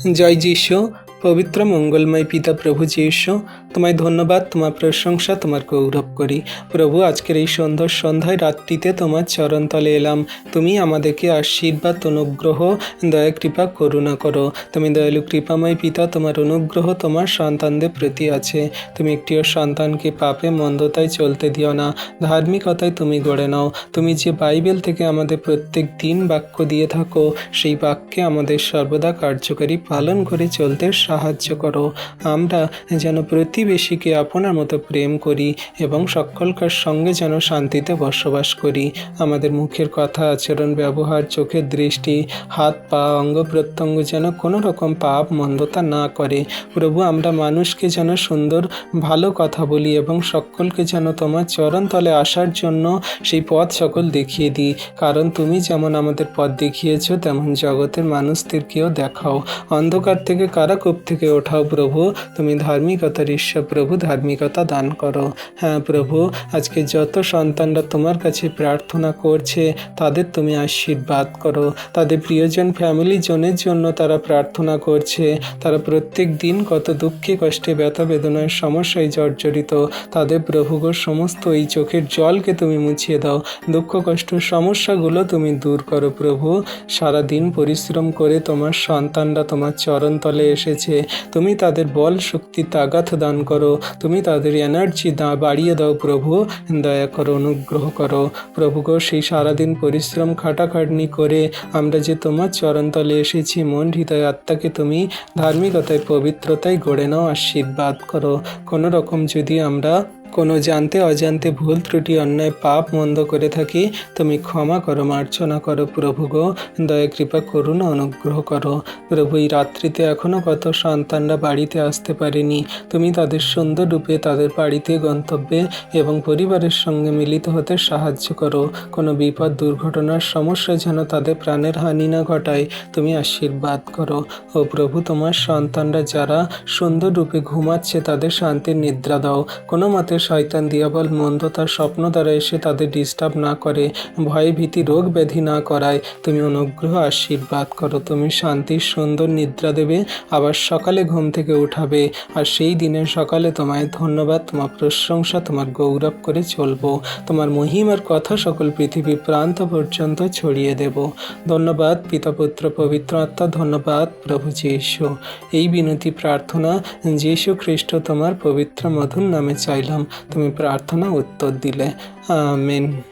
জয় যীশু। পবিত্র মঙ্গলময় পিতা প্রভু যীশু, তোমায় ধন্যবাদ, তোমার প্রশংসা, তোমার গৌরব করি। প্রভু, আজকের এই সুন্দর সন্ধ্যায় রাত্রিতে তোমার চরণতলে এলাম। তুমি আমাদেরকে আশীর্বাদ, অনুগ্রহ, দয়া, কৃপা, করুণা করো। তুমি দয়ালু কৃপাময় পিতা, তোমার অনুগ্রহ তোমার সন্তানদের প্রতি আছে। তুমি একটিও সন্তানকে পাপে মন্দতায় চলতে দিও না, ধার্মিকতায় তুমি গড়ে নাও। তুমি যে বাইবেল থেকে আমাদের প্রত্যেক দিন বাক্য দিয়ে থাকো, সেই বাক্যে আমাদের সর্বদা কার্যকারী পালন করে চলতে সাহায্য করো। আমরা যেন প্রতিবেশীকে আপনার মতো প্রেম করি এবং সকলকার সঙ্গে যেন শান্তিতে বসবাস করি। আমাদের মুখের কথা, আচরণ, ব্যবহার, চোখের দৃষ্টি, হাত পা, অঙ্গ প্রত্যঙ্গ যেন কোনো রকম পাপ মন্দতা না করে। প্রভু, আমরা মানুষকে যেন সুন্দর ভালো কথা বলি এবং সকলকে যেন তোমার চরণতলে আসার জন্য সেই পথ সকল দেখিয়ে দিই। কারণ তুমি যেমন আমাদের পথ দেখিয়েছো, তেমন জগতের মানুষদেরকেও দেখাও। অন্ধকার থেকে কারাকূপ থেকে ওঠাও প্রভু। তুমি ধার্মিকতার ঈশ্বর প্রভু, ধার্মিকতা দান করো। হ্যাঁ প্রভু, আজকে যত সন্তানরা তোমার কাছে প্রার্থনা করছে, তাদের তুমি আশীর্বাদ করো। তাদের প্রিয়জন, ফ্যামিলি জনের জন্য তারা প্রার্থনা করছে। তারা প্রত্যেক দিন কত দুঃখে, কষ্টে, ব্যথা বেদনার সমস্যায় জর্জরিত। তাদের প্রভুগ সমস্ত এই চোখের জলকে তুমি মুছিয়ে দাও। দুঃখ কষ্ট সমস্যাগুলো তুমি দূর করো প্রভু। সারাদিন পরিশ্রম করে তোমার সন্তানরা তোমার চরণতলে এসেছে। তুমি তাদের বল, শক্তি, তাগাত দান করো। তুমি তাদের এনার্জি বাড়িয়ে দাও প্রভু। দয়া করো, অনুগ্রহ করো প্রভু গো। সেই সারাদিন পরিশ্রম খাটাখাটনি করে আমরা যে তোমার চরণতলে এসেছি, মন, হৃদয়, আত্মাকে তুমি ধার্মিকতায়, পবিত্রতায় গড়ে নাও, আশীর্বাদ করো। কোনো রকম যদি আমরা কোনো জানতে অজান্তে ভুল ত্রুটি, অন্যায়, পাপ মন্দ করে থাকি, তুমি ক্ষমা করো, মার্জনা করো প্রভু গো। দয়া, কৃপা, করুণা, অনুগ্রহ করো প্রভু। এই রাত্রিতে এখনও কত সন্তানরা বাড়িতে আসতে পারেনি, তুমি তাদের সুন্দর রূপে তাদের বাড়িতে, গন্তব্যে এবং পরিবারের সঙ্গে মিলিত হতে সাহায্য করো। কোনো বিপদ, দুর্ঘটনার সমস্যা যেন তাদের প্রাণের হানি না ঘটায়, তুমি আশীর্বাদ করো। ও প্রভু, তোমার সন্তানরা যারা সুন্দর রূপে ঘুমাচ্ছে, তাদের শান্তির নিদ্রা দাও। কোনো মতে শয়তান, দিয়াবল, মন্দ তার স্বপ্ন দ্বারা এসে তাদের ডিস্টার্ব না করে, ভয়, ভীতি, রোগ ব্যাধি না করায়, তুমি অনুগ্রহ, আশীর্বাদ করো। তুমি শান্তির সুন্দর নিদ্রা দেবে, আবার সকালে ঘুম থেকে উঠাবে। আর সেই দিনের সকালে তোমায় ধন্যবাদ, তোমার প্রশংসা, তোমার গৌরব করে চলবো। তোমার মহিমার কথা সকল পৃথিবী প্রান্ত পর্যন্ত ছড়িয়ে দেব। ধন্যবাদ পিতা, পুত্র, পবিত্র আত্মা। ধন্যবাদ প্রভু যীশু। এই বিনতি প্রার্থনা যীশু খ্রিস্ট তোমার পবিত্র মধুর নামে চাইলাম। তুমি প্রার্থনা উত্তর দিলে। আমেন।